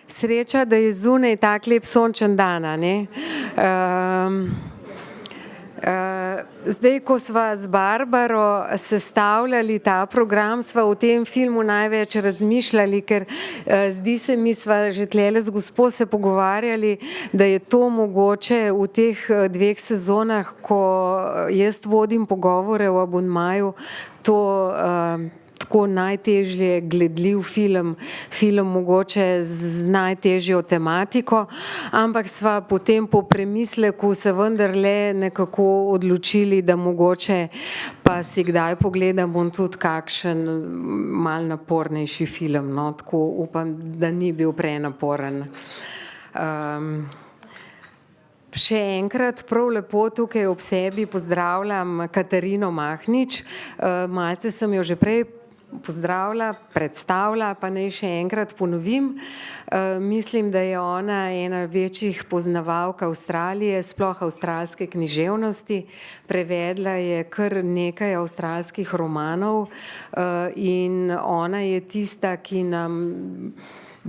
Sreča, da je zunaj tak lep sončen dan, a ne. Zdaj, ko sva z Barbaro sestavljali ta program, sva o tem filmu največ razmišljali, ker zdi se mi, sva že tlele z gospo se pogovarjali, da je to mogoče v teh dveh sezonah, ko jaz vodim pogovore o abonmaju, to tako najtežje gledljiv film mogoče z najtežjo tematiko, ampak sva potem po premisleku se vendarle nekako odločili, da mogoče pa si kdaj pogledamo tudi kakšen malo napornejši film, no, tako upam, da ni bil prenaporen. Še enkrat prav lepo tukaj ob sebi pozdravljam Katarino Mahnič, malce sem jo že prej pozdravila, predstavila, pa naj še enkrat ponovim. Mislim, da je ona ena večjih poznavalk Avstralije, sploh avstralske književnosti. Prevedla je kar nekaj avstralskih romanov in ona je tista, ki nam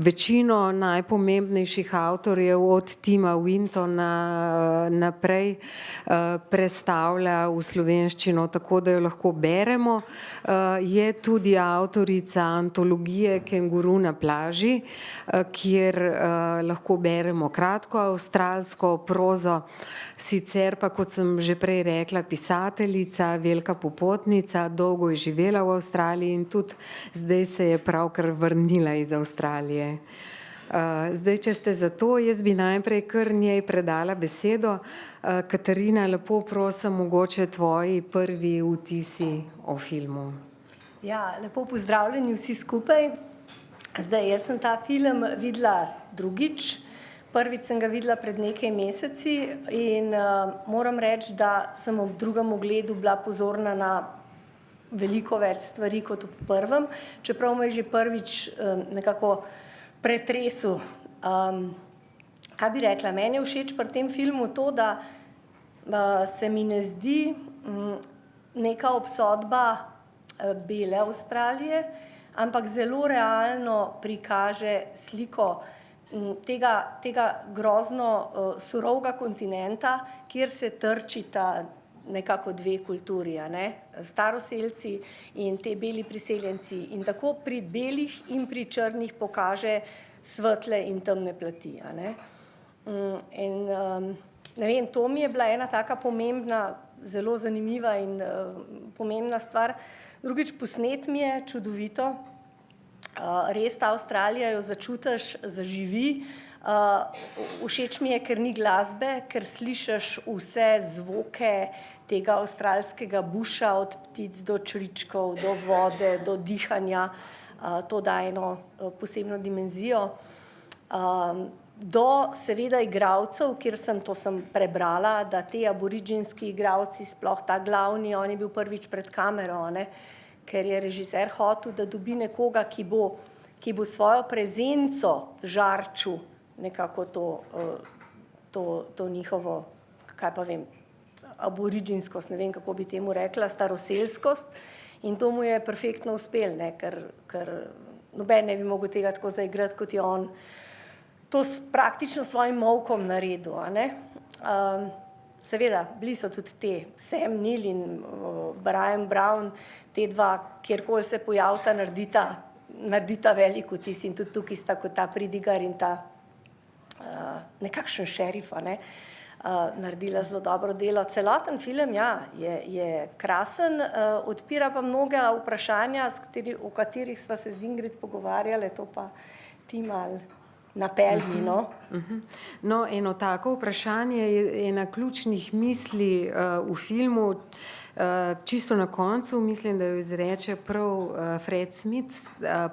večino najpomembnejših avtorjev od Tima Wintona naprej prestavlja v slovenščino, tako da jo lahko beremo. Je tudi avtorica antologije Kenguru na plaži, kjer lahko beremo kratko avstralsko prozo, sicer pa, kot sem že prej rekla, pisateljica, velika popotnica, dolgo je živela v Avstraliji in tudi zdaj se je pravkar vrnila iz Avstralije. Zdaj, če ste za to, jaz bi najprej kar njej predala besedo. Katarina, lepo prosim, mogoče tvoji prvi vtisi o filmu. Ja, lepo pozdravljeni vsi skupaj. Zdaj, jaz sem ta film videla drugič. Prvič sem ga videla pred nekaj meseci in moram reči, da sem ob drugem ogledu bila pozorna na veliko več stvari kot ob prvem, čeprav me je že prvič nekako pretresel. Kaj bi rekla, meni je všeč pri tem filmu to, da se mi ne zdi neka obsodba bele Avstralije, ampak zelo realno prikaže sliko tega grozno surovega kontinenta, kjer se trčita nekako dve kulturi, staroselci in te beli priseljenci. In tako pri belih in pri črnih pokaže svetle in temne plati. In ne vem, to mi je bila ena taka pomembna, zelo zanimiva in pomembna stvar. Drugič, posnet mi je čudovito. Res ta Avstralija jo začutiš, zaživi. Všeč mi je, ker ni glasbe, ker slišiš vse zvoke tega avstralskega buša, od ptic do čričkov, do vode, do dihanja. To daje eno posebno dimenzijo. Do seveda igralcev, kjer sem prebrala, da te aboriginski igralci, sploh ta glavni, on je bil prvič pred kamero, ker je režiser hotel, da dobi nekoga, ki bo svojo prezenco žarčil nekako to njihovo, kaj pa vem, aboriginskost, ne vem, kako bi temu rekla, staroselskost. In to mu je perfektno uspelo, ker noben ne bi mogel tega tako zaigrati, kot je on to praktično svojim molkom naredil. Seveda, bili so tudi te Sam Neill in Bryan Brown, te dva, kjerkoli se pojavita, naredita velik vtis in tudi tukaj sta kot ta pridigar in ta nekakšen šerif, naredila zelo dobro delo. Celoten film, ja, je krasen, odpira pa mnoga vprašanja, o katerih sva se z Ingrid pogovarjali, to pa ti malo napelji, no. No, eno tako vprašanje je ena ključnih misli v filmu, čisto na koncu, mislim, da jo izreče prav Fred Smith,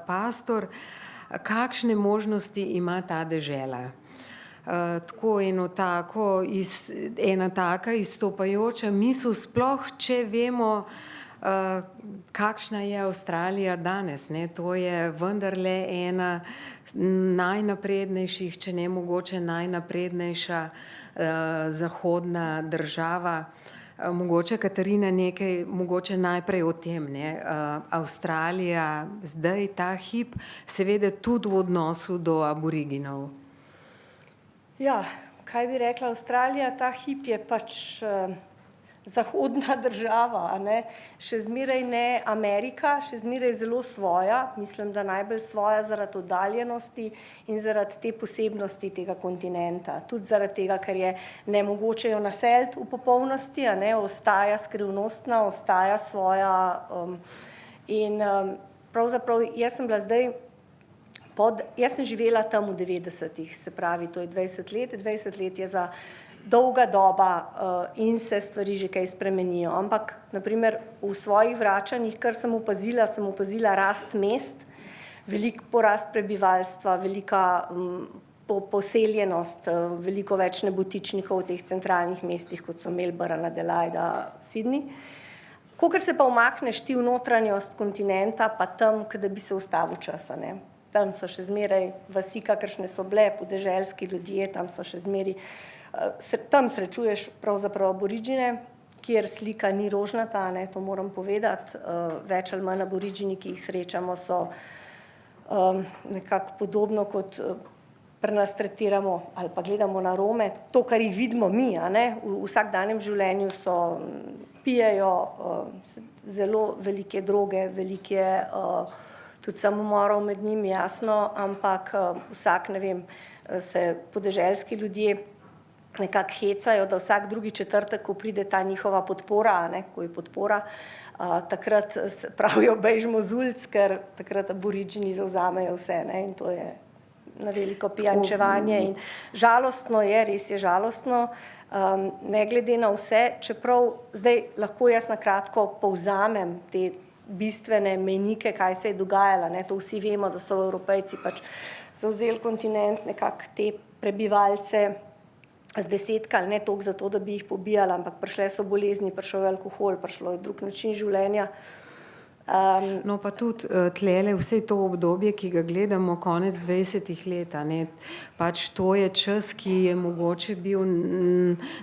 pastor, kakšne možnosti ima ta dežela. Tako ena taka izstopajoča misel, sploh če vemo, kakšna je Avstralija danes, to je vendarle ena najnaprednejših, če ne mogoče najnaprednejša zahodna država Mogoče, Katarina, nekaj, mogoče najprej o tem, ne. Avstralija zdaj ta hip, seveda tudi v odnosu do aboriginov. Ja, kaj bi rekla, Avstralija, ta hip je pač zahodna država, a ne? Še zmeraj ne Amerika, še zmeraj zelo svoja, mislim, da najbolj svoja zaradi oddaljenosti in zaradi te posebnosti tega kontinenta. Tudi zaradi tega, ker je nemogoče jo naseliti v popolnosti, a ne, ostaja skrivnostna, ostaja svoja in pravzaprav jaz sem bila zdaj jaz sem živela tam v 90-ih, se pravi, to je 20 let je za dolga doba in se stvari že kaj spremenijo. Ampak, naprimer, v svojih vračanjih, kar sem opazila rast mest, velik porast prebivalstva, velika poseljenost, veliko več nebotičnikov v teh centralnih mestih, kot so Melbourne, Adelaida, Sydney. Kakor se pa umakneš ti v notranjost kontinenta, pa tam, da bi se ustavil čas, ne. Tam so še zmeraj vasi, kakršne so bile, podeželski ljudje, tam so še zmeraj, tam srečuješ pravzaprav aboriđine, kjer slika ni rožnata, ne, to moram povedati, več ali manj aboriđini, ki jih srečamo, so nekako podobno kot pri nas tretiramo ali pa gledamo na Rome, to, kar jih vidimo mi, a ne, v vsakdanjem življenju pijejo zelo velike droge, velike tudi samomorov med njimi, jasno, ampak vsak, ne vem, se podeželski ljudje nekako hecajo, da vsak drugi četrtek, ko pride ta njihova podpora, ne, ko je podpora, takrat pravijo bežimo z ulic, ker takrat aboriđini zavzamejo vse, ne, in to je na veliko pijančevanje in žalostno je, res je žalostno, ne glede na vse, čeprav zdaj lahko jaz na kratko povzamem te bistvene mejnike, kaj se je dogajalo, ne, to vsi vemo, da so Evropejci pač zavzeli kontinent, nekako te prebivalce zdesetkali, ne toliko zato, da bi jih pobijali, ampak prišle so bolezni, prišel je alkohol, prišlo je drug način življenja. No, pa tudi tlele vse to obdobje, ki ga gledamo, konec 20 let, ne, pač to je čas, ki je mogoče bil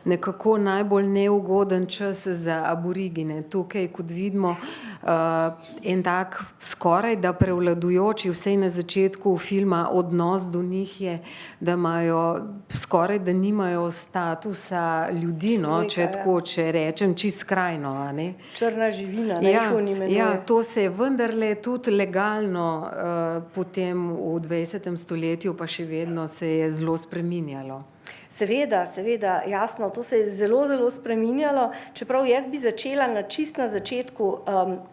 nekako najbolj neugoden čas za aborigine. Tukaj, kot vidimo, en tak skoraj da prevladujoči, vsej na začetku filma, odnos do njih je, da imajo skoraj da nimajo statusa ljudi, no, če tako, če rečem, čisto skrajno, a ne. Črna živina, ne, jih oni imenuje. Ja, to se je vendarle tudi legalno potem v 20. stoletju pa še vedno se je zelo spreminjalo. Seveda, jasno, to se je zelo, zelo spreminjalo, čeprav jaz bi začela čist na začetku,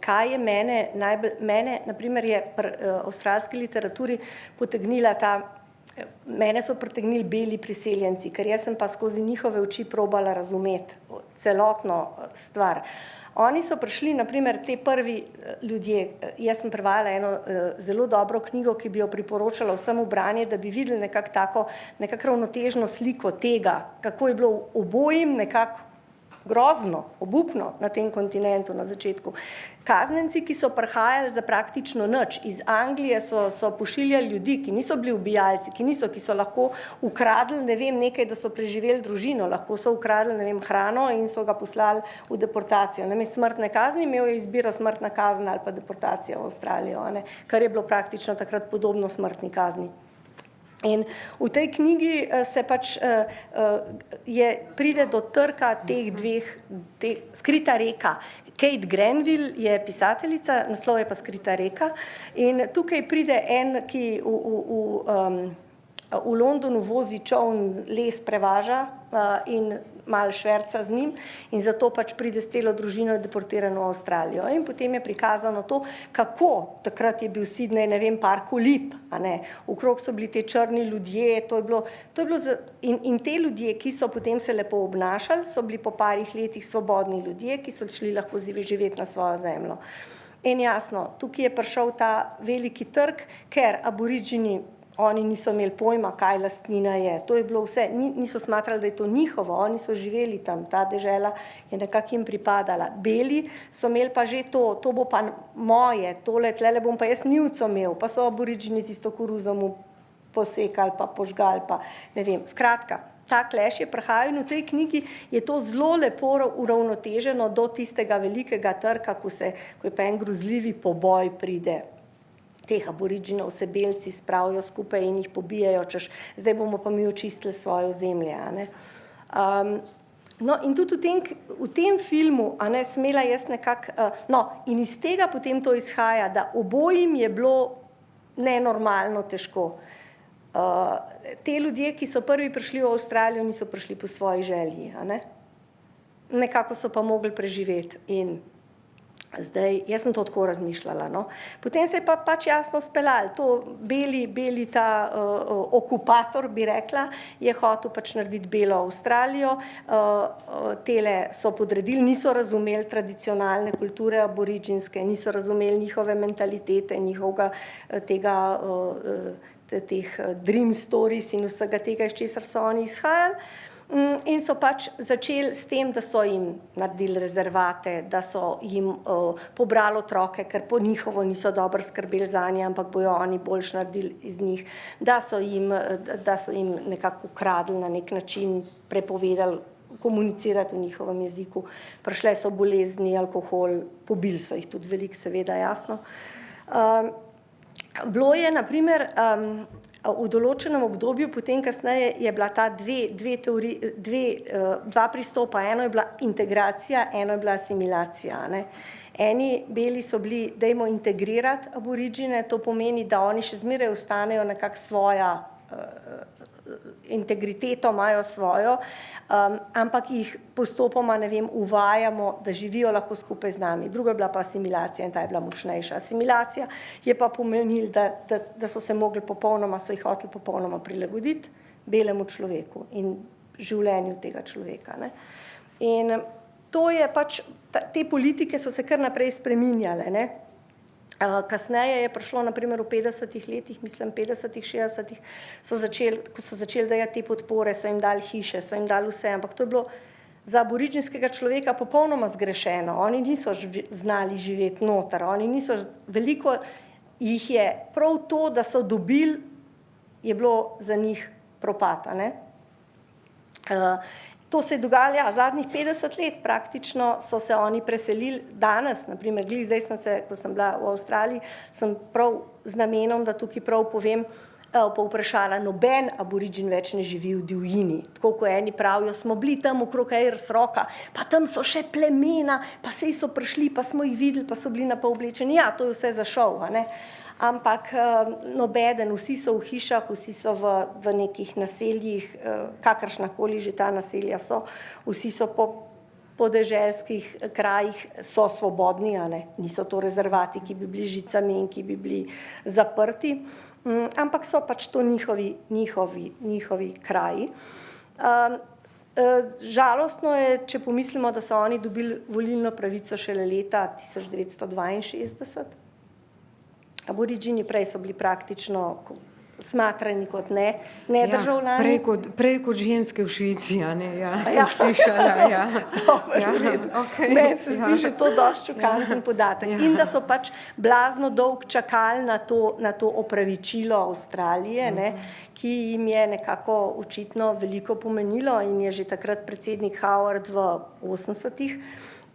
kaj je mene, naprimer je pri avstralski literaturi potegnila mene so pritegnili beli priseljenci, ker jaz sem pa skozi njihove oči probala razumeti celotno stvar. Oni so prišli, naprimer, te prvi ljudje, jaz sem prevajala eno zelo dobro knjigo, ki bi jo priporočala vsem v branje, da bi videli nekako ravnotežno sliko tega, kako je bilo obojim nekako grozno, obupno na tem kontinentu na začetku. Kaznenci, ki so prihajali za praktično nič, iz Anglije so pošiljali ljudi, ki niso bili ubijalci, ki so lahko ukradli, ne vem, nekaj, da so preživeli družino, lahko so ukradli, ne vem, hrano in so ga poslali v deportacijo. Namesto smrtne kazni imel je izbiro smrtna kazen ali pa deportacija v Avstralijo, ne, kar je bilo praktično takrat podobno smrtni kazni. In v tej knjigi se pač pride do trka teh dveh, Skrita reka. Kate Granville je pisateljica, naslov je pa Skrita reka, in tukaj pride en, ki v Londonu vozi čoln, les prevaža in malo šverca z njim in zato pač pride s celo družino deportirano v Avstralijo. In potem je prikazano to, kako takrat je bil Sydney, ne vem, parku lip, a ne, okrog so bili te črni ljudje, to je bilo in te ljudje, ki so potem se lepo obnašali, so bili po parih letih svobodni ljudje, ki so šli lahko živeti na svojo zemljo. In jasno, tukaj je prišel ta veliki trg, ker aboriđini oni niso imeli pojma, kaj lastnina je. To je bilo vse, niso smatrali, da je to njihovo, oni so živeli tam, ta dežela je nekako jim pripadala. Beli so imeli pa že to bo pa moje, tlele bom pa jaz njivco imel, pa so aboriđini tisto koruzo mu posekali, pa požgali, pa ne vem. Skratka, ta clash je prihajal in v tej knjigi je to zelo lepo uravnoteženo do tistega velikega trka, ko je pa en grozljivi poboj pride. Teh aboriginov se belci spravijo skupaj in jih pobijajo, češ zdaj bomo pa mi očistili svoje ozemlje, a ne. No, in tudi v tem filmu, a ne, smela jaz nekako, no, in iz tega potem to izhaja, da obojim je bilo nenormalno težko. Te ljudje, ki so prvi prišli v Avstralijo, niso prišli po svoji želji, a ne. Nekako so pa mogli preživeti in zdaj, jaz sem to tako razmišljala, no. Potem se je pa pač jasno speljalo, to beli ta okupator, bi rekla, je hotel pač narediti belo Avstralijo, tele so podredili, niso razumeli tradicionalne kulture aboriginske, niso razumeli njihove mentalitete, njihovega teh dream stories in vsega tega, iz česar so oni izhajali. In so pač začeli s tem, da so jim naredili rezervate, da so jim pobrali otroke, ker po njihovo niso dobro skrbeli zanje, ampak bojo oni boljš naredili iz njih, da so jim nekako ukradli na nek način, prepovedali komunicirati v njihovem jeziku. Prišle so bolezni, alkohol, pobili so jih tudi veliko, seveda, jasno. Bilo je, na primer, v določenem obdobju, potem kasneje je bila ta dva pristopa, eno je bila integracija, eno je bila asimilacija, ne. Eni beli so bili, dajmo integrirati aborigine, to pomeni, da oni še zmeraj ostanejo nekako svoja, integriteto imajo svojo, ampak jih postopoma, ne vem, uvajamo, da živijo lahko skupaj z nami. Druga je bila pa asimilacija in ta je bila močnejša. Asimilacija je pa pomenil, da so se mogli so jih hoteli popolnoma prilagoditi belemu človeku in življenju tega človeka, ne. In to je pač, te politike so se kar naprej spreminjale, ne. Kasneje je prišlo, na primer v 50 letih, mislim 50-ih, 60-ih, ko so začeli dajati te podpore, so jim dali hiše, so jim dali vse, ampak to je bilo za aboriginskega človeka popolnoma zgrešeno. Oni niso znali živeti noter, oni niso, veliko jih je prav to, da so dobili, je bilo za njih propad, a ne. To se je dogajalo, zadnjih 50 let praktično so se oni preselili danes, na primer, zdaj sem se, ko sem bila v Avstraliji, sem prav z namenom, da tukaj prav povem, povprašala, noben aborigin več ne živi v divjini. Tako ko eni pravijo, smo bili tam okrog Ayers Rocka, pa tam so še plemena, pa sej so prišli, pa smo jih videli, pa so bili na pol oblečeni. Ja, to je vse za šov, a ne. Ampak nobeden, vsi so v hišah, vsi so v nekih naseljih, kakršnakoli že ta naselja so, vsi so po podeželskih krajih, so svobodni, a ne, niso to rezervati, ki bi bili žicami in ki bi bili zaprti, ampak so pač to njihovi kraji. Žalostno je, če pomislimo, da so oni dobili volilno pravico šele leta 1962. Aborigini prej so bili praktično smatrani kot nedržavljani. Prej kot ženske v Švici, a ne, ja, sem slišala, ja. Meni se zdi že to dosti šokanten podatek. In da so pač blazno dolgo čakali na to opravičilo Avstralije, ne, ki jim je nekako očitno veliko pomenilo in je že takrat predsednik Howard v 80-ih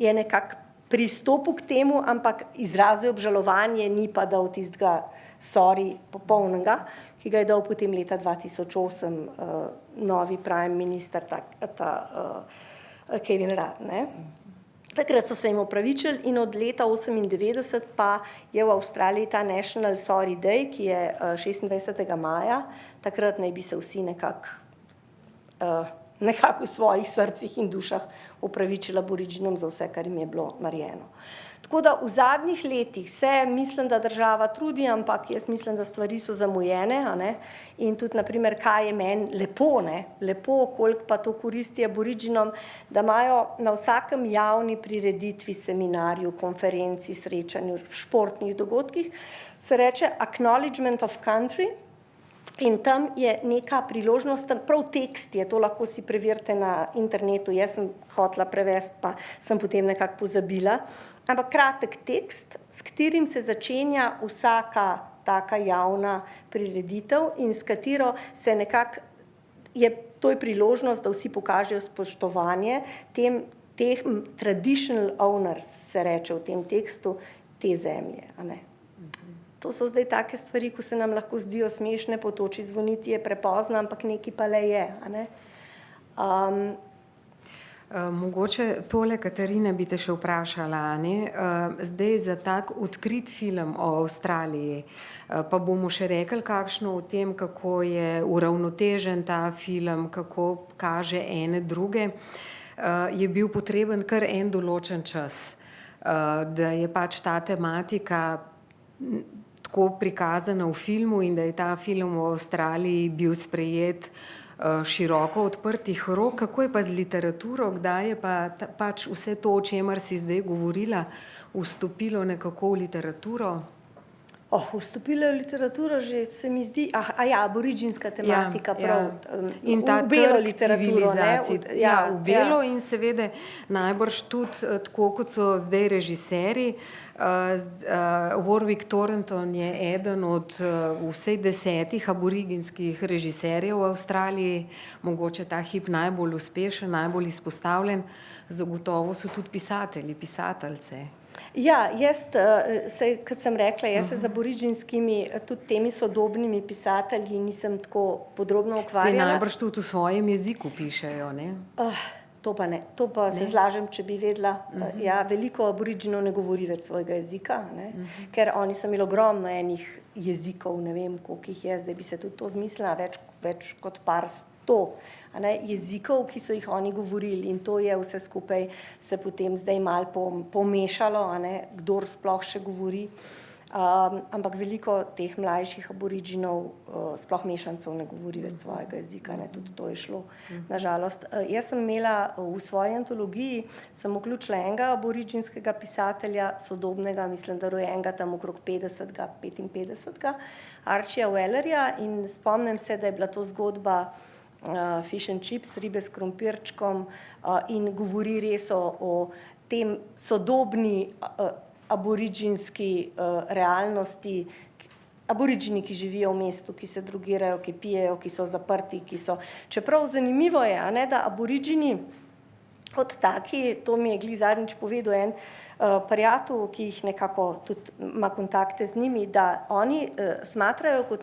je nekako pristopil k temu, ampak izrazil obžalovanje, ni pa dal tistega popolnega, ki ga je dal potem leta 2008 novi prime minister, Kevin Rudd, ne. Takrat so se jim opravičili in od leta 1998 pa je v Avstraliji ta National Sorry Day, ki je 26. maja, takrat naj bi se vsi nekako v svojih srcih in dušah opravičila aboriginom za vse, kar jim je bilo narejeno. Tako da v zadnjih letih se, mislim, da država trudi, ampak jaz mislim, da stvari so zamujene, a ne, in tudi, na primer, kaj je meni lepo, ne, lepo, koliko pa to koristi aboriginom, da imajo na vsakem javni prireditvi, seminarju, konferenci, srečanju, športnih dogodkih, se reče Acknowledgement of Country. In tam je neka priložnost, prav tekst je, to lahko si preverite na internetu, jaz sem hotela prevesti, pa sem potem nekako pozabila, ampak kratek tekst, s katerim se začenja vsaka taka javna prireditev in s katero se nekako to je priložnost, da vsi pokažejo spoštovanje teh traditional owners, se reče v tem tekstu, te zemlje. A ne? To so zdaj take stvari, ko se nam lahko zdijo smešne, po toči zvoniti je prepozno, ampak nekaj pa le je. A ne? Mogoče tole, Katarina, bi te še vprašala, ne? Zdaj za tak odkrit film o Avstraliji, pa bomo še rekli kakšno o tem, kako je uravnotežen ta film, kako kaže ene druge, je bil potreben kar en določen čas, da je pač ta tematika tako prikazana v filmu in da je ta film v Avstraliji bil sprejet široko odprtih rok. Kako je pa z literaturo, kdaj je pa pač vse to, o čemer si zdaj govorila, vstopilo nekako v literaturo? Vstopila v literaturo že, se mi zdi, aboriginska tematika, prav. In ta v belo trg literaturo, civilizacij. V belo in seveda najbrž tudi, tako kot so zdaj režiserji, Warwick Thornton je eden od vsej 10 aboriginskih režiserjev v Avstraliji, mogoče ta hip najbolj uspešen, najbolj izpostavljen, zagotovo so tudi pisatelji, pisateljce. Ja, kot sem rekla, jaz se z aboriginskimi, tudi temi sodobnimi pisatelji nisem tako podrobno ukvarjala. Se najbrž tudi v svojem jeziku pišejo, ne? To pa ne, to pa se zlažem, če bi vedela. Ja, veliko aboriginov ne govori več svojega jezika, ne? Ker oni so imeli ogromno enih jezikov, ne vem, koliko jih je, zdaj bi se tudi to zmislila, več kot par 100 jezikov, ki so jih oni govorili, in to je vse skupaj se potem zdaj malo pomešalo, kdor sploh še govori, ampak veliko teh mlajših aboriginov, sploh mešancev, ne govori več svojega jezika, tudi to je šlo, nažalost. Jaz sem imela v svoji antologiji, sem vključila enega aboriginskega pisatelja, sodobnega, mislim, da rojenega tam okrog 55. Archija Wellerja, in spomnim se, da je bila to zgodba fish and chips, ribe s krompirčkom, in govori res o tem sodobni aboriginski realnosti, aborigini, ki živijo v mestu, ki se drogirajo, ki pijejo, ki so zaprti, čeprav zanimivo je, da aborigini kot taki, to mi je glih zadnjič povedal en prijatelj, ki jih nekako tudi ima kontakte z njimi, da oni smatrajo kot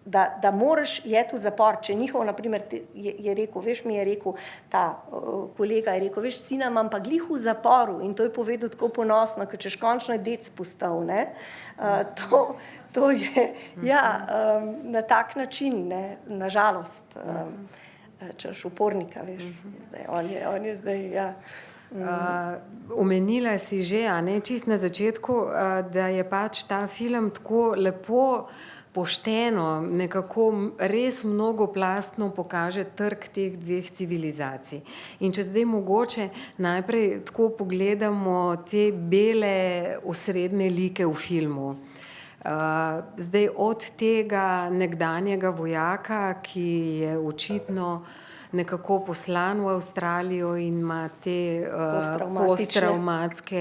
da moraš iti v zapor, če njihov, naprimer, je rekel, mi je rekel, ta kolega je rekel, sina imam pa glih v zaporu, in to je povedal tako ponosno, ker češ končno je dec postal, ne. To je, na tak način, ne, nažalost, češ upornika, on je zdaj, Omenila si že, čist na začetku, da je pač ta film tako lepo pošteno, nekako res mnogoplastno pokaže trg teh dveh civilizacij. In če zdaj mogoče najprej tako pogledamo te bele osrednje like v filmu. Zdaj od tega nekdanjega vojaka, ki je očitno nekako poslan v Avstralijo in ima te posttravmatske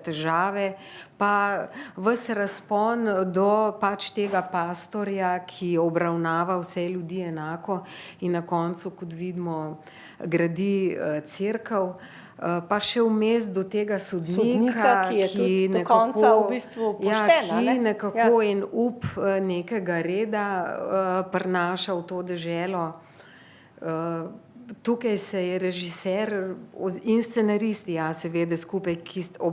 težave, pa ves razpon do pač tega pastorja, ki obravnava vse ljudi enako in na koncu, kot vidimo, gradi cerkev, pa še vmes do tega sodnika, ki je tudi do konca v bistvu pošten, ki nekako en up nekega reda prinaša v to deželo. Tukaj se je režiser in scenaristi, seveda skupaj,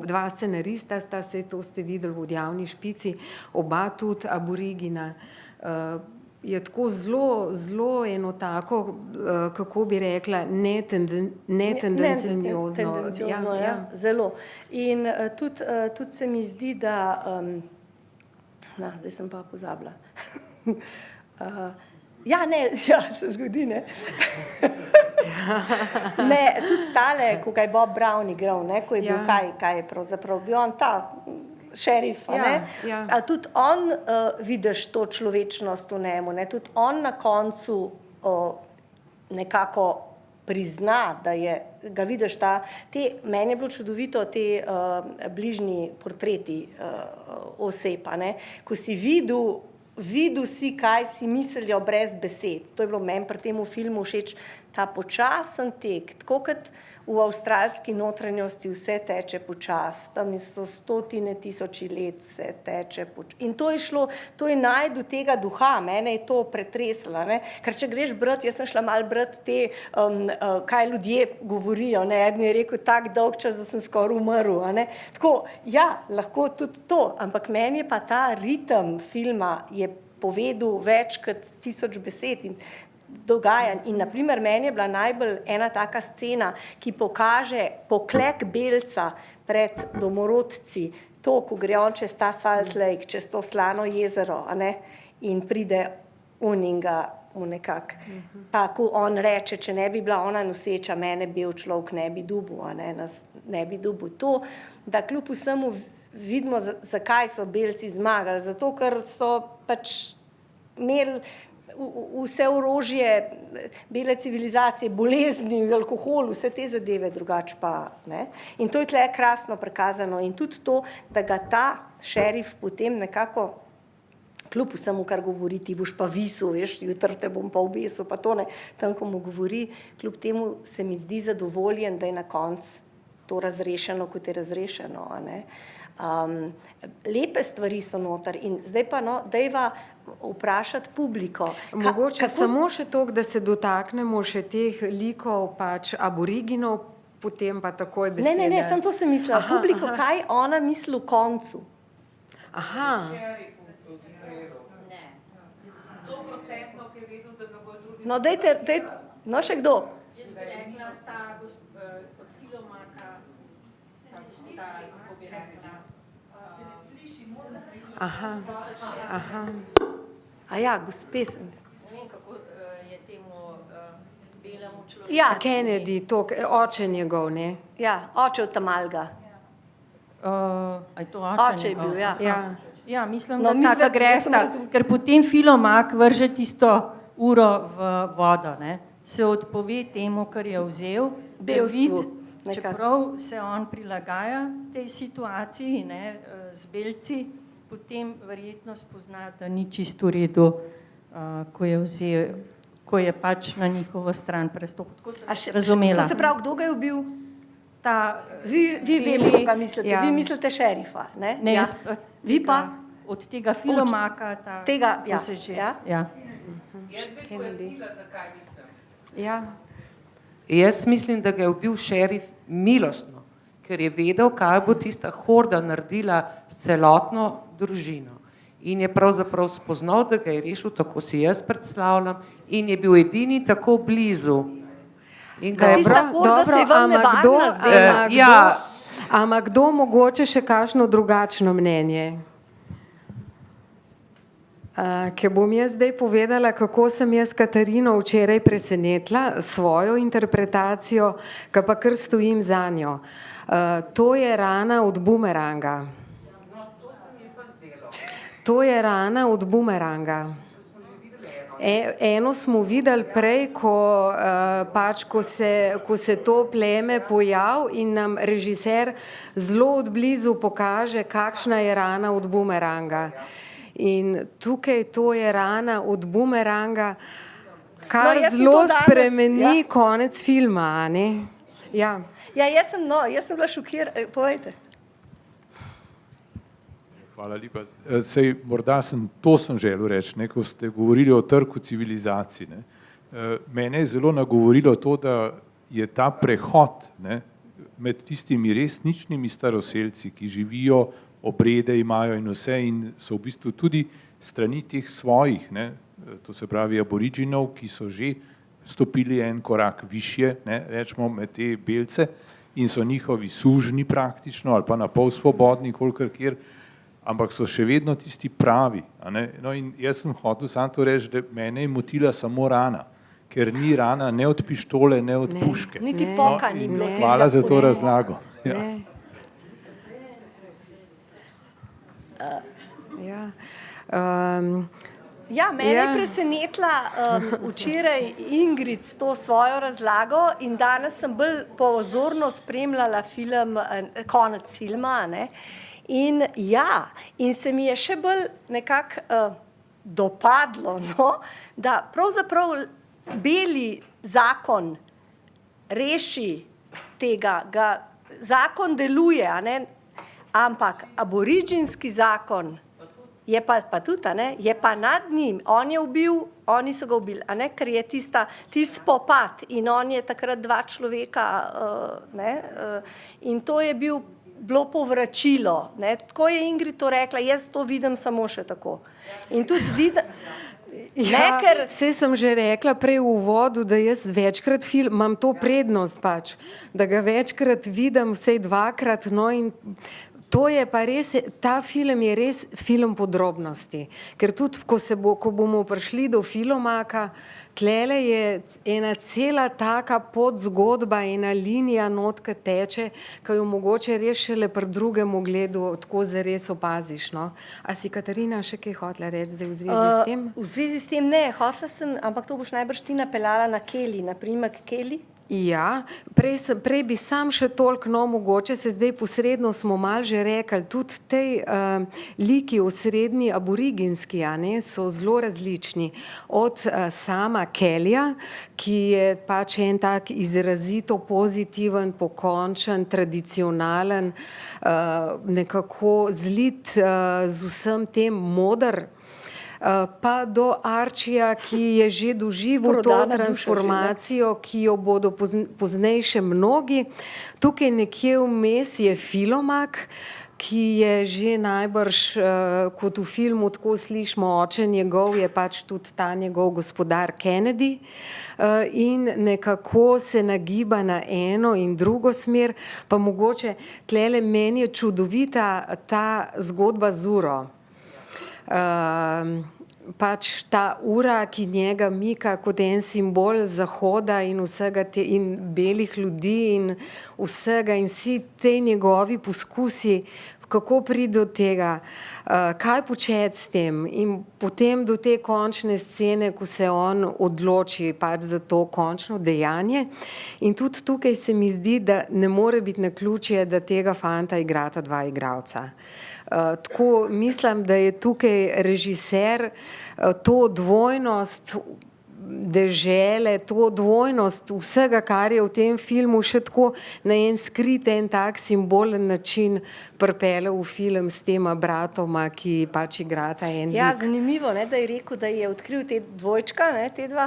dva scenarista sta, se to ste videli v Odjavni špici, oba tudi aborigina. Je tako zelo eno tako, kako bi rekla, netendenciozno. Zelo. In tudi se mi zdi, da, zdaj sem pa pozabila. Se zgodi, ne. Ne, tudi tale, ko ga je Bob Brown igral, ne, ko je bil, kaj je pravzaprav bil on ta šerif, a tudi on vidiš to človečnost v njemu, ne, tudi on na koncu nekako prizna, da je, ga vidiš meni je bilo čudovito te bližnji portreti oseb, ne, ko si videl videl si, kaj si mislijo brez besed. To je bilo meni pri temu filmu všeč, ta počasen tek, tako kot v avstralski notranjosti vse teče počas, tam so stotine tisoči let, vse teče počas. In to je šlo, to je najdu tega duha, mene je to pretreslo, ne? Ker če greš brati, jaz sem šla malo brati te, kaj ljudje govorijo, ne? Eden je rekel, tak dolg čas, da sem skoraj umrl, a ne? Tako, ja, lahko tudi to, ampak meni je pa ta ritem filma je povedal več kot 1000 besed in dogajanj. In naprimer meni je bila najbolj ena taka scena, ki pokaže poklek belca pred domorodci, to, ko gre on čez ta Salt Lake, čez to slano jezero, a ne, in pride uninga nekak. Pa ko on reče, če ne bi bila ona noseča, mene bel človek ne bi dubil, a ne, nas ne bi dubil. To, da kljub vsemu vidimo, zakaj so belci zmagali, zato ker so pač imeli vse orožje bele civilizacije, bolezni, alkohol, vse te zadeve, drugače pa, ne. In to je tle krasno prikazano in tudi to, da ga ta šerif potem nekako, kljub vsemu, kar govori, ti boš pa visel, veš, jutri te bom pa obesil, pa to ne, tam, ko mu govori, kljub temu se mi zdi zadovoljen, da je na koncu to razrešeno, kot je razrešeno, a ne. Lepe stvari so noter in zdaj pa no, dajva vprašati publiko. Mogoče samo še toliko, da se dotaknemo še teh likov pač aboriginov, potem pa takoj besede. Ne, samo to sem mislila. Publiko, kaj ona misli v koncu? Aha. No, dajte, no še kdo? Jaz bi rekla, ta od Filomaka, kako bi rekla, se ne sliši, moram reči. Aha. A ja, gospe sem. Ne vem, kako je temu belemu človeku. Ja, Kennedy, to, oče njegov, ne? ja, oče od Tamalga. A je to oče Oče je bil, ja. Ja. Ja, mislim, No, da midve- taka jaz sem gresta, ker potem Filomak vrže tisto uro v vodo, ne? Se odpove temu, kar je vzel, da Belstvu, vidi, nekako. čeprav se on prilagaja tej situaciji, ne, z belci, potem verjetno spozna, da ni čisto v redu, ko je vzel, ko je pač na njihovo stran prestopil. Tako sem razumela. To se pravi, kdo ga je ubil? Ta, Vi beli- vemo, kaj mislite. Ja. Vi mislite šerifa, ne? Ne, Ja. jaz pa Vi pa? od tega Filomaka, Tega, kako ja, se že, ja. ja. Ja. Jaz mislim, da ga je ubil šerif milostno, ker je vedel, kaj bo tista horda naredila s celotno družino. In je pravzaprav spoznal, da ga je rešil, tako si jaz predstavljam, in je bil edini tako blizu. In ga je Tista horda se je vam nevarna zdela. ja, Ama kdo mogoče še kakšno drugačno mnenje? Ker bom jaz zdaj povedala, kako sem jaz Katarino včeraj presenetila s svojo interpretacijo, ki pa kar stojim za njo. To je rana od bumeranga. To je rana od bumeranga. Eno smo videli prej, ko se to pleme pojavi in nam režiser zelo od blizu pokaže, kakšna je rana od bumeranga. In tukaj to je rana od bumeranga, kar No, jaz sem zelo to danes, spremeni ja. konec filma, a ne? Ja. Ja, jaz sem bila šokirana. Povejte. Hvala lepa. Sej, morda to sem želel reči, ne, ko ste govorili o trku civilizacij. Ne. Mene je zelo nagovorilo to, da je ta prehod, ne, med tistimi resničnimi staroselci, ki živijo, obrede imajo in vse in so v bistvu tudi strani teh svojih, ne, to se pravi aboriginov, ki so že stopili en korak višje, ne, rečemo med te belce in so njihovi sužnji praktično ali pa na pol svobodni, kolikor kjer, ampak so še vedno tisti pravi. A ne? No in jaz sem hotel samo to reči, da mene je motila samo rana, ker ni rana ne od pištole, ne od puške. Niti Ne. poka No, ni in bilo. Ne. hvala za to tistega razlago. Ja. Ne. Ja. Ja, mene Ja. je presenetila včeraj Ingrid s to svojo razlago in danes sem bolj pozorno spremljala film, konec filma, ne. In ja, in se mi je še bolj nekako dopadlo, no, da pravzaprav beli zakon reši tega, zakon deluje, a ne, ampak aboriginski zakon je pa tudi, a ne, je pa nad njim, on je ubil, oni so ga ubili, a ne, ker je tisti spopad in on je takrat 2 človeka, in to je bilo povračilo, ne, tako je Ingrid to rekla, jaz to vidim samo še tako. In tudi vidim, Ja, saj sem že rekla prej v uvodu, da jaz večkrat imam to prednost pač, da ga večkrat vidim, vsej 2-krat, no in to je pa res, ta film je res film podrobnosti, ker tudi ko bomo prišli do Filomaka, tlele je ena cela taka podzgodba, ena linija not, ki teče, ki jo mogoče res šele pri drugem ogledu tako zares opaziš, no. A si Katarina še kaj hotela reči zdaj v zvezi s tem? V zvezi s tem ne, hotela sem, ampak to boš najbrž ti napeljala na Kelly, na priimek Kelly. Ja, prej bi sam še toliko, no mogoče se zdaj posredno smo malo že rekli, tudi tej liki osrednji aboriginski, a ne, so zelo različni. Od sama Kellyja, ki je pač en tak izrazito pozitiven, pokončen, tradicionalen, nekako zlit z vsem tem moder, pa do Archija, ki je že doživel to transformacijo, ki jo bodo pozneje še mnogi. Tukaj nekje vmes je Filomak, ki je že najbrž, kot v filmu tako slišimo, oče njegov je pač tudi ta njegov gospodar Kennedy, in nekako se nagiba na eno in drugo smer, pa mogoče tlele meni je čudovita ta zgodba z uro. Pač ta ura, ki njega mika kot en simbol zahoda in vsega in belih ljudi in vsega in vsi te njegovi poskusi, kako priti do tega, kaj početi s tem in potem do te končne scene, ko se on odloči pač za to končno dejanje. In tudi tukaj se mi zdi, da ne more biti naključje, da tega fanta igrata 2 igralca. Tako mislim, da je tukaj režiser to dvojnost dežele, to dvojnost vsega, kar je v tem filmu, še tako na en skrit, en tak simbolen način pripeljal v film s tema bratoma, ki pač igrata en lik. Ja, zanimivo, ne, da je rekel, da je odkril te dvojčka, ne, te 2,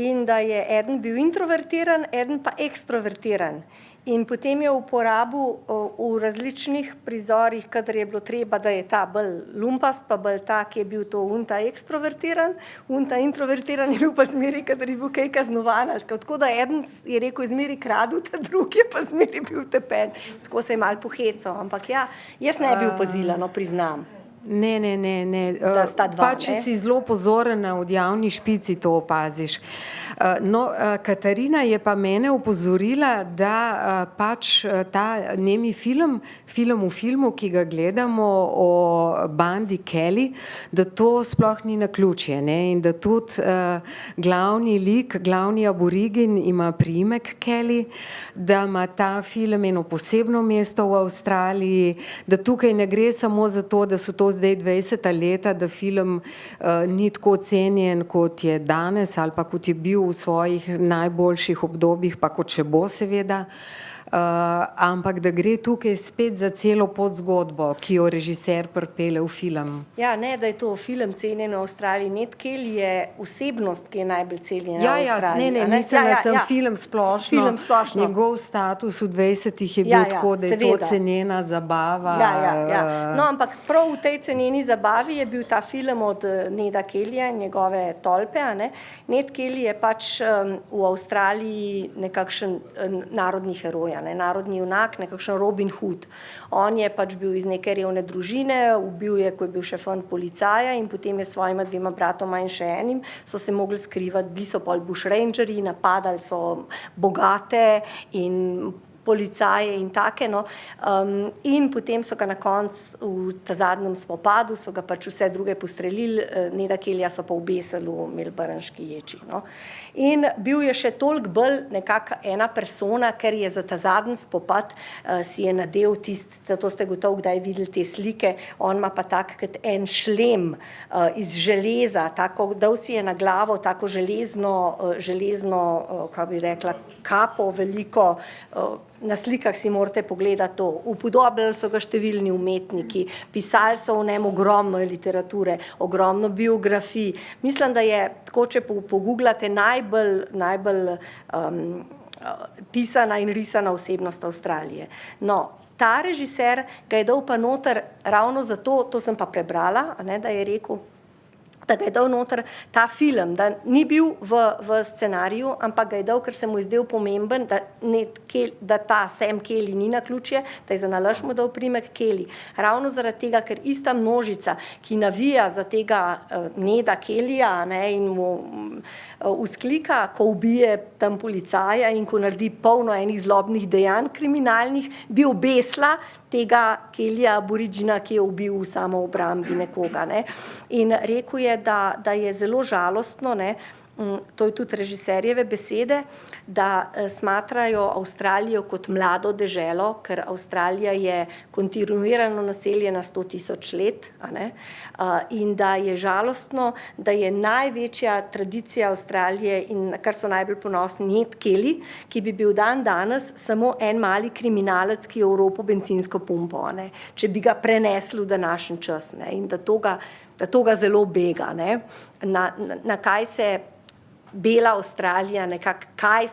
in da je eden bil introvertiran, eden pa ekstrovertiran. In potem je uporabil v različnih prizorih, kadar je bilo treba, da je ta bolj lumpast, pa bolj ta, ki je bil to unta ekstrovertiran, unta introvertiran je bil pa zmeri, kadar je bil kaj kaznovan. Tako da eden je rekel, zmeri kradu, ta drugi je pa zmeri bil tepen. Tako se je malo pohecal, ampak ja, jaz ne bi opazila, no priznam. Ne, Da sta 2, pač si zelo pozoren na odjavni špici to opaziš. No, Katarina je pa mene opozorila, da pač ta nemi film v filmu, ki ga gledamo o bandi Kelly, da to sploh ni naključje, ne, in da tudi glavni lik, glavni aborigin ima priimek Kelly, da ima ta film eno posebno mesto v Avstraliji, da tukaj ne gre samo za to, da so to zdaj 20 leta, da film ni tako cenjen, kot je danes ali pa kot je bil v svojih najboljših obdobjih, pa kot še bo seveda, ampak da gre tukaj spet za celo podzgodbo, ki jo režiser pripelje v film. Ja, ne, da je to film cenjen v Avstraliji. Ned Kelly je osebnost, ki je najbolj cenjena v Avstraliji. Ne, mislila sem film splošno. Njegov status v 20-ih je bil tako, da je to cenjena zabava. No, ampak prav v tej cenjeni zabavi je bil ta film od Neda Kellyja in njegove tolpe, a ne. Ned Kelly je pač v Avstraliji nekakšen narodni heroj, narodni junak, nekakšen Robin Hood. On je pač bil iz neke revne družine, ubil je, ko je bil šefant policaja in potem je s svojima 2 bratoma in še enim so se mogli skrivati, bili so pol bushrangerji, napadali so bogate in policaje in take, no. In potem so ga na koncu v ta zadnjem spopadu, so ga pač vse druge postrelili, Neda Kellyja so pa obesili v Melbourneški ječi, no. In bil je še toliko bolj nekako ena persona, ker je za ta zadnji spopad si je nadel to ste gotovo kdaj videli te slike, on ima pa tak kot en šlem iz železa, tako, dal si je na glavo tako železno, kako bi rekla, kapo veliko, na slikah si morate pogledati to. Upodobljali so ga številni umetniki, pisali so v njem ogromno literature, ogromno biografij. Mislim, da je, tako če pogooglate, najbolj pisana in risana osebnost Avstralije. No, ta režiser ga je dal pa noter ravno zato, to sem pa prebrala, ne, da je rekel, da ga je dal noter ta film, da ni bil v scenariju, ampak ga je dal, ker se mu je zdel pomemben, da ta Sam Kelly ni naključje, da je za nalaž mu dal primek Kelly. Ravno zaradi tega, ker ista množica, ki navija za tega Neda Kellyja, ne, in mu vzklika, ko ubije tam policaja in ko naredi polno enih zlobnih dejanj kriminalnih, bi obesla tega Kellyja Aborigina, ki je ubil v samoobrambi nekoga, ne. In rekel je, da je zelo žalostno, ne, to je tudi režiserjeve besede, da smatrajo Avstralijo kot mlado deželo, ker Avstralija je kontinuirano naseljena 100.000 let, a ne, in da je žalostno, da je največja tradicija Avstralije in kar so najbolj ponosni Ned Kelly, ki bi bil dan danes samo en mali kriminalec, ki je oropal bencinsko pumpo, ne, če bi ga prenesli v današnji čas, ne, in da to ga zelo bega, ne, na kaj se bela Avstralija, nekako kaj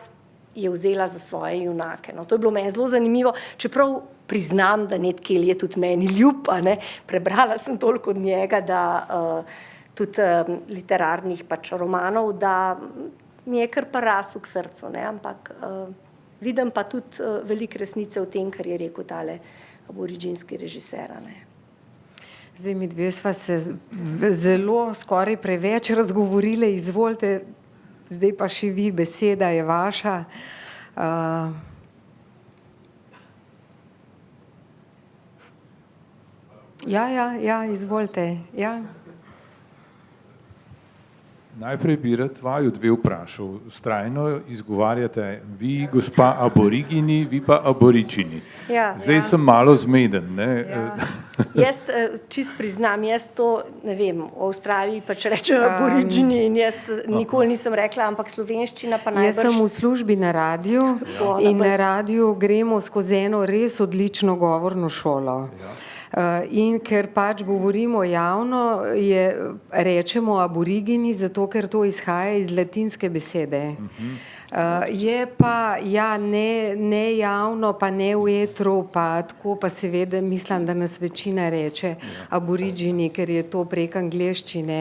je vzela za svoje junake. No, to je bilo meni zelo zanimivo, čeprav priznam, da Ned Kelly je tudi meni ljub, a ne, prebrala sem toliko od njega, da tudi literarnih pač romanov, da mi je kar pa rasel k srcu, ne, ampak vidim pa tudi veliko resnice v tem, kar je rekel tale aboriginski režiser, ne. Zdaj, mi dve sva se zelo skoraj preveč razgovorile, izvolite, zdaj pa še vi, beseda je vaša. Ja, izvolite, ja. Najprej bi rad vaju dve vprašal. Vztrajno izgovarjate vi, gospa aborigini, vi pa aboričini. Ja, zdaj sem malo zmeden, ne. Ja. Jaz čist priznam, jaz to, ne vem, v Avstraliji pač rečejo aboričini in jaz nikoli nisem rekla, ampak slovenščina pa najbrž. Jaz sem v službi na radiju in na radiju gremo skozi eno res odlično govorno šolo. In ker pač govorimo javno, rečemo aborigini, zato ker to izhaja iz latinske besede. Je pa, ja, ne javno, pa ne v etru, pa tako, pa seveda mislim, da nas večina reče aborigini, ker je to prek angleščine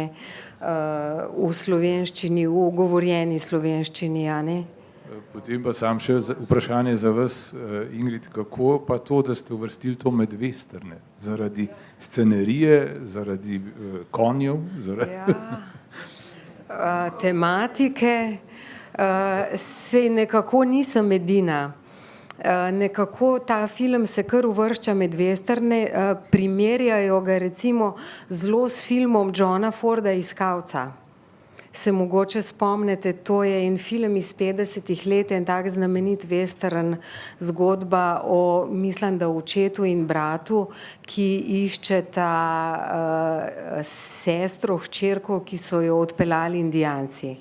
v slovenščini, v govorjeni slovenščini, a ne? Potem pa sam še vprašanje za vas, Ingrid, kako pa to, da ste uvrstili to med westerne? Zaradi scenerije, zaradi konjev? Tematike, sej nekako nisem edina. Nekako ta film se kar uvršča med westerne, primerjajo ga recimo zelo s filmom Johna Forda Iskalca. Se mogoče spomnite, to je en film iz 50. let, en tak znamenit western, zgodba o, mislim, da očetu in bratu, ki iščeta sestro, hčerko, ki so jo odpeljali Indijanci.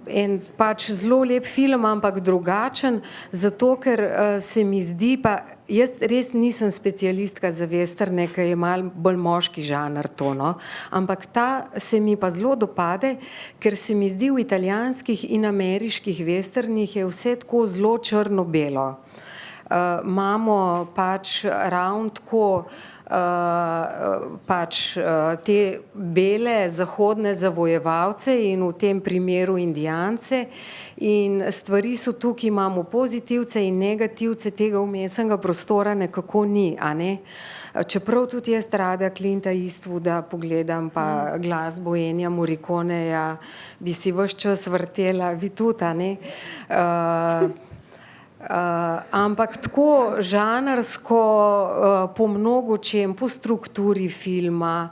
En pač zelo lep film, ampak drugačen, zato ker se mi zdi, pa jaz res nisem specialistka za westerne, ker je malo bolj moški žanr to, no, ampak ta se mi pa zelo dopade, ker se mi zdi v italijanskih in ameriških westernih je vse tako zelo črno-belo. Imamo pač ravno tako pač te bele zahodne zavojevalce in v tem primeru Indijance in stvari so tukaj, imamo pozitivce in negativce, tega vmesnega prostora nekako ni, a ne? Čeprav tudi jaz rada Clint'a Eastwooda pogledam, pa glasbo Ennija Morriconeja, bi si ves čas vrtela, vi tudi, a ne? Ampak tako žanrsko, po mnogočem, po strukturi filma,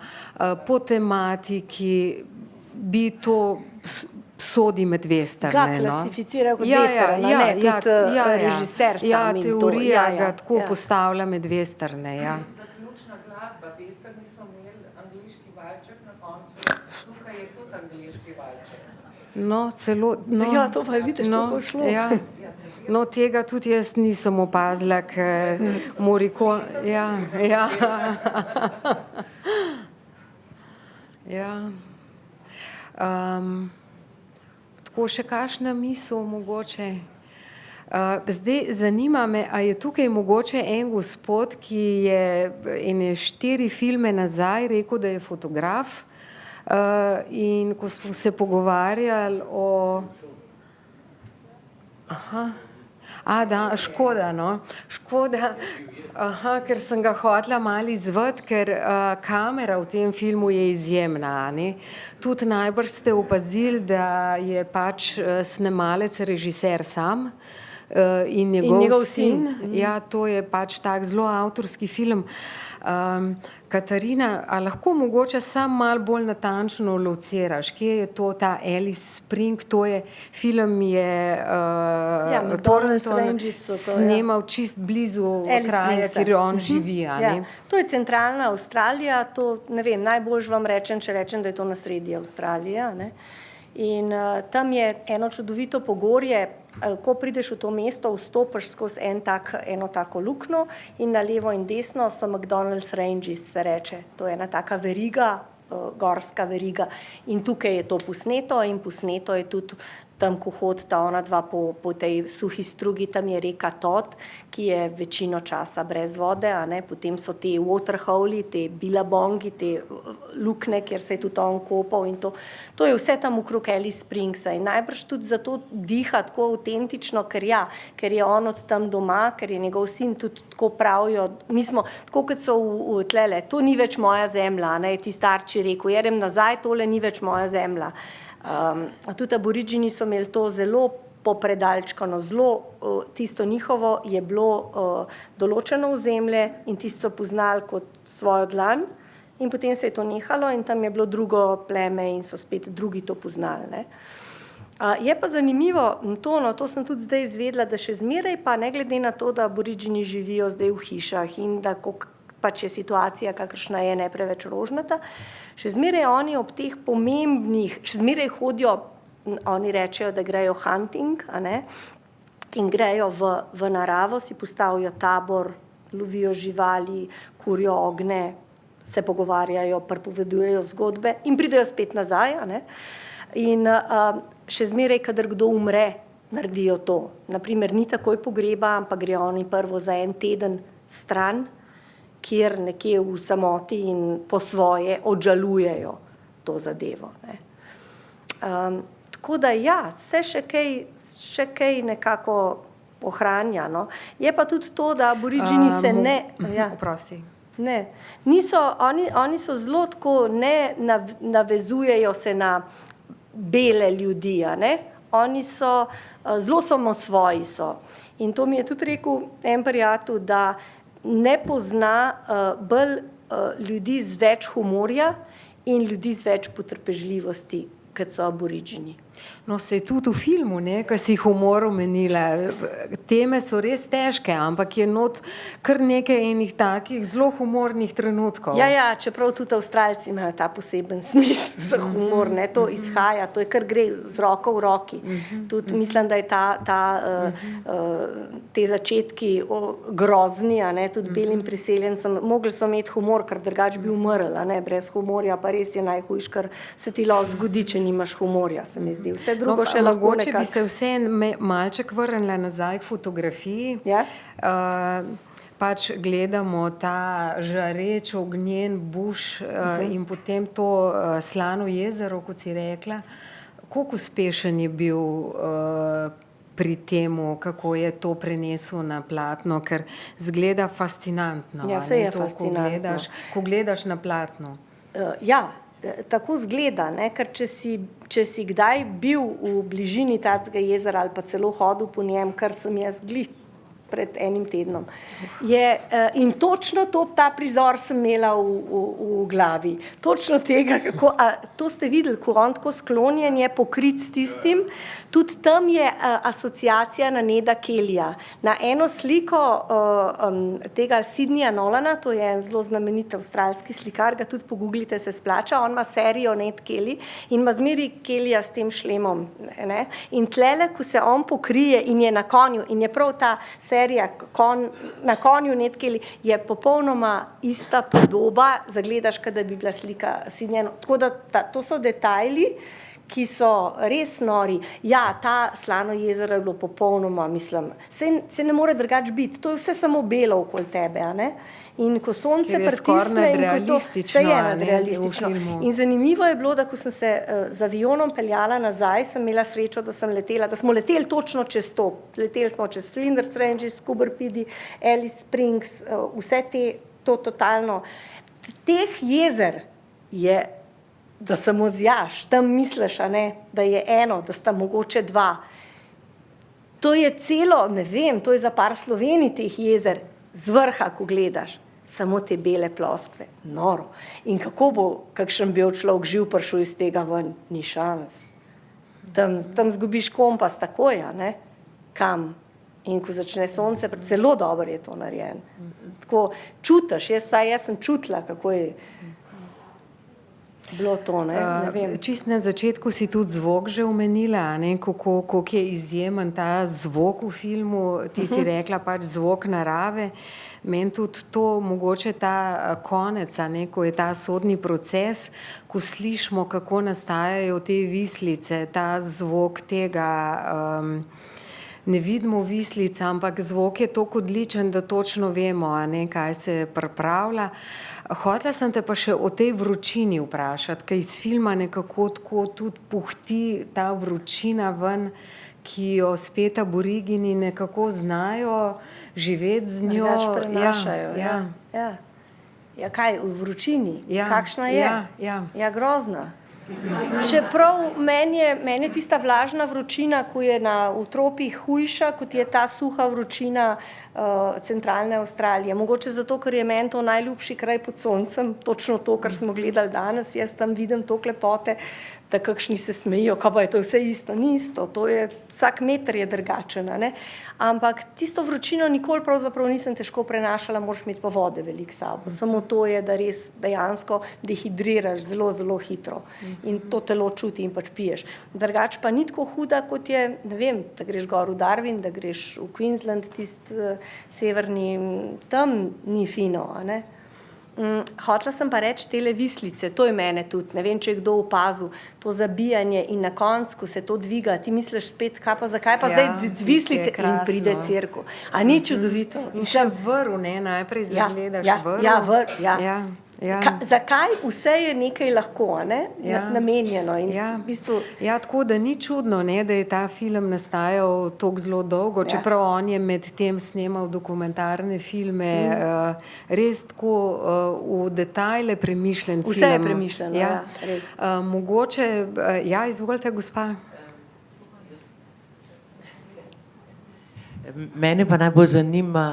po tematiki, bi to sodi med westerne. Ga klasificirajo kot western, tudi režiser sam in to. Teorija ga tako postavlja med westerne, ja. Zaključna glasba, westerni so imeli angleški valček na koncu, tukaj je tudi angleški valček. No, celo, no, Ja, to pa vidiš, to bo šlo. Ja. No, tega tudi jaz nisem opazila, ker Morricone, ja. Ja. Tako še kakšna misel mogoče? Zdaj zanima me, a je tukaj mogoče en gospod, ki je ene 4 filme nazaj rekel, da je fotograf, in ko smo se pogovarjali o... Škoda, no. Škoda, ker sem ga hotela malo izzvati, ker kamera v tem filmu je izjemna, ne. Tudi najbrž ste opazili, da je pač snemalec režiser sam in njegov sin. Ja, to je pač tak zelo avtorski film. Katarina, a lahko mogoče sam malo bolj natančno lociraš, kje je to ta Alice Spring, to je film Thornton snemal čist blizu kraja, kjer on živi, a ne? To je centralna Avstralija, to, ne vem, najboljš vam rečem, če rečem, da je to na sredi Avstralije, ne? In tam je eno čudovito pogorje, ko prideš v to mesto, vstopiš skozi eno tako luknjo in na levo in desno so McDonald's Ranges, se reče. To je ena taka veriga, gorska veriga. In tukaj je to posneto in posneto je tudi tam, ko hodita ona dva po tej suhi strugi, tam je reka Todd, ki je večino časa brez vode, a ne, potem so te waterhole, te bilabongi, te lukne, kjer se je tudi on kopal in to. To je vse tam okrog Alice Springsa in najbrž tudi zato diha tako avtentično, ker je on od tam doma, ker je njegov sin tudi tako pravijo, mi smo, tako kot so v tlele, to ni več moja zemlja, ne, je ti starči rekel, jedem nazaj, tole ni več moja zemlja. Tudi aboriđini so imeli to zelo popredalčkano, zelo tisto njihovo je bilo določeno ozemlje in tisto so poznali kot svojo dlan in potem se je to nehalo in tam je bilo drugo pleme in so spet drugi to poznali, ne. Je pa zanimivo to sem tudi zdaj izvedela, da še zmeraj pa ne glede na to, da aboriđini živijo zdaj v hišah in da pač je situacija, kakršna je, ne preveč rožnata, še zmeraj oni ob teh pomembnih, še zmeraj hodijo, oni rečejo, da grejo hunting, a ne, in grejo v naravo, si postavijo tabor, lovijo živali, kurijo ogne, se pogovarjajo, pripovedujejo zgodbe in pridejo spet nazaj, a ne. In še zmeraj, kadar kdo umre, naredijo to. Naprimer, ni takoj pogreba, ampak grejo oni prvo za en teden stran, kjer nekje v samoti in po svoje odžalujejo to zadevo, ne. Tako da ja, se še kaj nekako ohranja, no. Je pa tudi to, da aboriđini se ne... Oprosti. Ne, oni so zelo tako, ne navezujejo se na bele ljudi, a ne. Oni so, zelo samosvoji so. In to mi je tudi rekel en prijatelj, da ne pozna bolj ljudi z več humorja in ljudi z več potrpežljivosti, kot so aboriđini. No, se je tudi v filmu, ne, ko si humor omenila, teme so res težke, ampak je not kar nekaj enih takih zelo humornih trenutkov. Ja, čeprav tudi Avstralci imajo ta poseben smisel za humor, ne, to izhaja, to je kar gre z roko v roki. Tudi mislim, da je te začetki grozni, a ne, tudi belim priseljencem, mogli so imeti humor, ker drugač bi umrl, a ne, brez humorja, pa res je najhujš, ker se ti lahko zgodi, če nimaš humorja, se mi zdi. Vse drugo še lahko nekako. Mogoče bi se vse malček vrnila nazaj k fotografiji. Ja. Pač gledamo ta žareč ognjen buš in potem to slano jezero, kot si rekla. Koliko uspešen je bil pri temu, kako je to prenesel na platno, ker zgleda fascinantno. Ja, se je fascinantno. Ko gledaš na platno. Ja, tako zgleda, ne, ker če si kdaj bil v bližini tacega jezera ali pa celo hodil po njem, kar sem jaz glih pred enim tednom. In točno ta prizor sem imela v glavi. Točno tega, kako, to ste videli, ko on tako sklonjen je pokrit s tistim, tudi tam je asociacija na Neda Kellyja. Na eno sliko tega Sydneyja Nolana, to je en zelo znamenit avstralski slikar, ga tudi pogooglite, se splača, on ima serijo Ned Kelly in ima zmeri Kellyja s tem šlemom. Ne? In tlele, ko se on pokrije in je na konju, in je prav ta serija na konju Ned Kelly, je popolnoma ista podoba, zagledaš, kot da bi bila slika Sydneyja. Tako da to so detajli, ki so res nori. Ja, ta Slano jezero je bilo popolnoma, mislim, se ne more drugače biti, to je vse samo belo okoli tebe, a ne? In ko sonce pritisne in ko to, vse je nadrealistično. In zanimivo je bilo, da ko sem se z avionom peljala nazaj, sem imela srečo, da smo leteli točno čez to. Leteli smo čez Flinders Ranges, Coober Pedy, Alice Springs, vse to totalno. Teh jezer je, da samo zjaš, tam misliš, a ne, da je eno, da sta mogoče dva. To je celo, ne vem, to je za par Slovenij teh jezer, z vrha, ko gledaš, samo te bele ploskve, noro. In kako bo kakšen bel človek živ prišel iz tega ven, ni šans. Tam zgubiš kompas takoj, a ne, kam. In ko začne sonce, zelo dobro je to narejen. Tako čutiš, jaz sem čutila, kako je bilo to, ne vem. Čist na začetku si tudi zvok že omenila, ne, koliko je izjemen ta zvok v filmu, ti si rekla pač zvok narave. Meni tudi to, mogoče ta konec, ne, ko je ta sodni proces, ko slišimo, kako nastajajo te vislice, ta zvok tega, ne vidimo vislica, ampak zvok je toliko odličen, da točno vemo, a ne, kaj se pripravlja. Hotela sem te pa še o tej vročini vprašati, ker iz filma nekako tako tudi puhti ta vročina ven, ki jo spet aborigini nekako znajo živeti z njo. Drugače prenašajo, ja. Ja, kaj, v vročini? Kakšna je? Ja, grozna. Čeprav meni je tista vlažna vročina, ko je v tropih hujša, kot je ta suha vročina centralne Avstralije. Mogoče zato, ker je meni to najljubši kraj pod soncem, točno to, kar smo gledali danes, jaz tam vidim toliko lepote, da kakšni se smejijo, kaj pa je to vse isto, ni isto, to je, vsak meter je drugačen, ne? Ampak tisto vročino nikoli pravzaprav nisem težko prenašala, moraš imeti pa vode veliko sabo, samo to je, da res dejansko dehidriraš zelo, zelo hitro in to telo čuti in pač piješ. Drugače pa ni tako huda, kot je, ne vem, da greš gor v Darwin, da greš v Queensland, severni, tam ni fino, a ne? Hotela sem pa reči tele vislice, to je mene tudi, ne vem, če je kdo opazil, to zabijanje in na koncu, ko se to dviga, ti misliš spet, zakaj pa zdaj vislice in pride cirko. A ni čudovito? In še vrv, ne, najprej zagledaš vrv. Ja, vrv, ja. Zakaj vse je nekaj lahko, ne? Namenjeno in v bistvu... Ja, tako da ni čudno, ne, da je ta film nastajal toliko zelo dolgo, čeprav on je med tem snemal dokumentarne filme, res tako v detajle premišljen film. Vse je premišljeno, res. Mogoče, izvolite, gospa. Mene pa najbolj zanima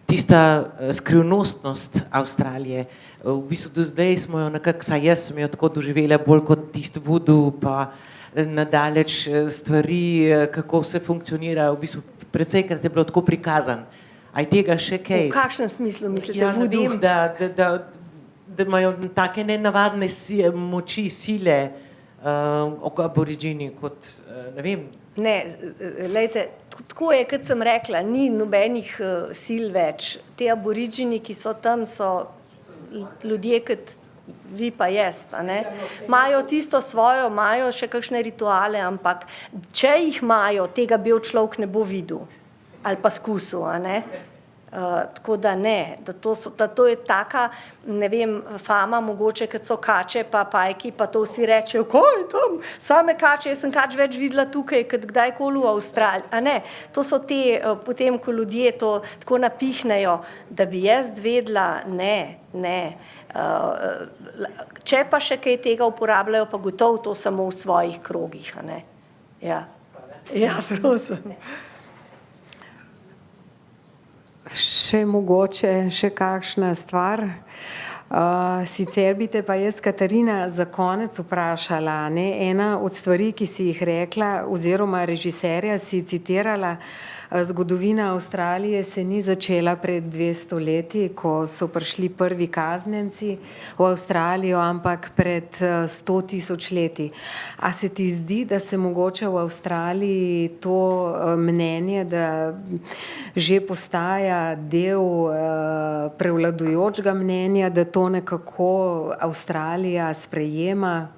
tista skrivnostnost Avstralije. V bistvu do zdaj smo jo nekako, saj jaz sem jo tako doživela bolj kot tisti voodoo, pa nadaleč stvari, kako vse funkcionira, v bistvu predsejkrat je bilo tako prikazan. A je tega še kaj? V kakšnem smislu mislite Ja, voodoo? ne vem, da imajo take nenavadne moči, sile aboriđini kot, ne vem. Ne, lejte, tako je, kot sem rekla, ni nobenih sil več. Te aboriđini, ki so tam, so ljudje, kot vi pa jaz, a ne? Imajo tisto svojo, imajo še kakšne rituale, ampak če jih imajo, tega bel človek ne bo videl ali pa skusil, a ne? Tako da ne, da to je taka, ne vem, fama mogoče, kad so kače pa pajki, pa to vsi rečejo, kaj tam, same kače, jaz sem kač več videla tukaj, kad kdajkoli v Avstraliji, a ne, to so te, potem, ko ljudje to tako napihnejo, da bi jaz vedela, ne, če pa še kaj tega uporabljajo, pa gotovo to samo v svojih krogih, a ne, ja, prosim. če je mogoče še kakšna stvar. Sicer bi te pa jaz, Katarina, za konec vprašala, ne? Ena od stvari, ki si jih rekla, oziroma režiserja si citirala, zgodovina Avstralije se ni začela pred 200 leti, ko so prišli prvi kaznjenci v Avstralijo, ampak pred 100 000 leti. A se ti zdi, da se mogoče v Avstraliji to mnenje, da že postaja del prevladujočega mnenja, da to nekako Avstralija sprejema?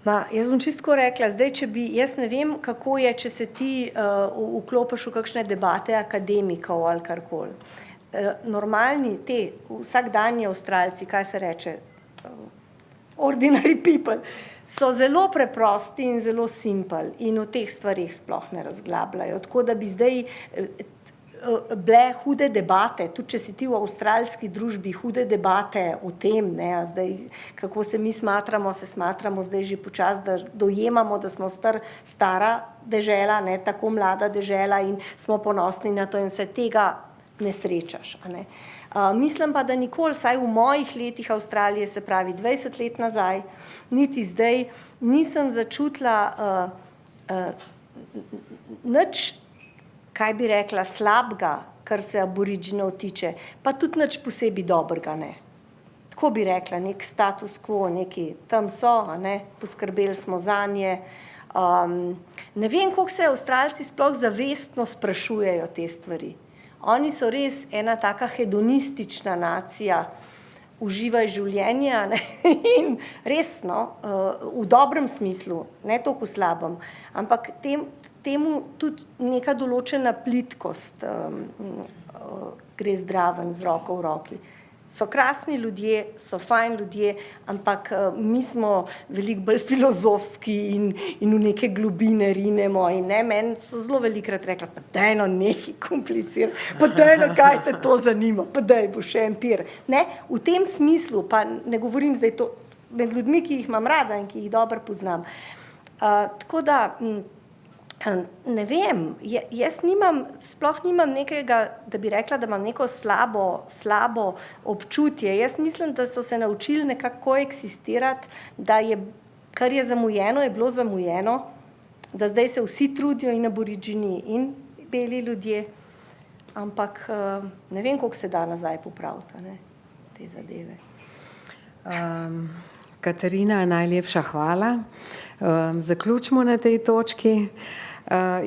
Jaz bom čisto rekla, zdaj, jaz ne vem, kako je, če se ti vklopiš v kakšne debate akademikov ali karkoli. Normalni vsakdanji Avstralci, kaj se reče, ordinary people, so zelo preprosti in zelo simple in o teh stvarih sploh ne razglabljajo. Tako da bi zdaj bile hude debate, tudi če si ti v avstralski družbi, hude debate o tem, ne, zdaj, kako se mi smatramo zdaj že počasi, da dojemamo, da smo stara dežela, ne, tako mlada dežela in smo ponosni na to in vse tega ne srečaš. Ne. Mislim pa, da nikoli, vsaj v mojih letih Avstralije, se pravi 20 let nazaj, niti zdaj, nisem začutila nič, kaj bi rekla, slabega, kar se aboriginov tiče, pa tudi nič posebej dobrega, ne. Tako bi rekla, nek status quo, neki tam so, ne, poskrbeli smo zanje. Ne vem, koliko se Avstralci sploh zavestno sprašujejo te stvari. Oni so res ena taka hedonistična nacija, uživaj življenje, ne, in resno, v dobrem smislu, ne toliko v slabem, ampak temu tudi neka določena plitkost gre zdraven z roko v roki. So krasni ljudje, so fajn ljudje, ampak mi smo veliko bolj filozofski in v neke globine rinemo in ne, meni so zelo velikokrat rekla, pa daj no nekaj komplicirati, pa daj no kaj te to zanima, pa daj bo še empir. Ne, v tem smislu, pa ne govorim zdaj to med ljudmi, ki jih imam rada in ki jih dobro poznam. Tako da, ne vem, jaz sploh nimam nekega, da bi rekla, da imam neko slabo občutje. Jaz mislim, da so se naučili nekako eksistirati, da kar je zamujeno, je bilo zamujeno, da zdaj se vsi trudijo in aborigini in beli ljudje, ampak ne vem, koliko se da nazaj popraviti, ne, te zadeve. Katarina, najlepša hvala. Zaključimo na tej točki.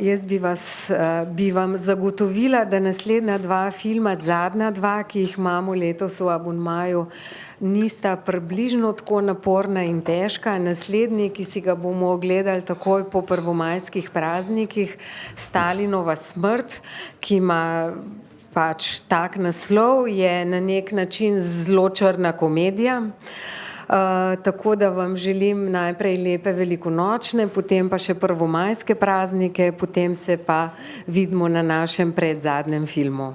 Jaz bi vam zagotovila, da naslednja dva filma, zadnja dva, ki jih imamo letos v abonmaju, nista približno tako naporna in težka. Naslednji, ki si ga bomo ogledali takoj po prvomajskih praznikih, Stalinova smrt, ki ima pač tak naslov, je na nek način zelo črna komedija. Tako da vam želim najprej lepe velikonočne, potem pa še prvomajske praznike, potem se pa vidimo na našem predzadnjem filmu.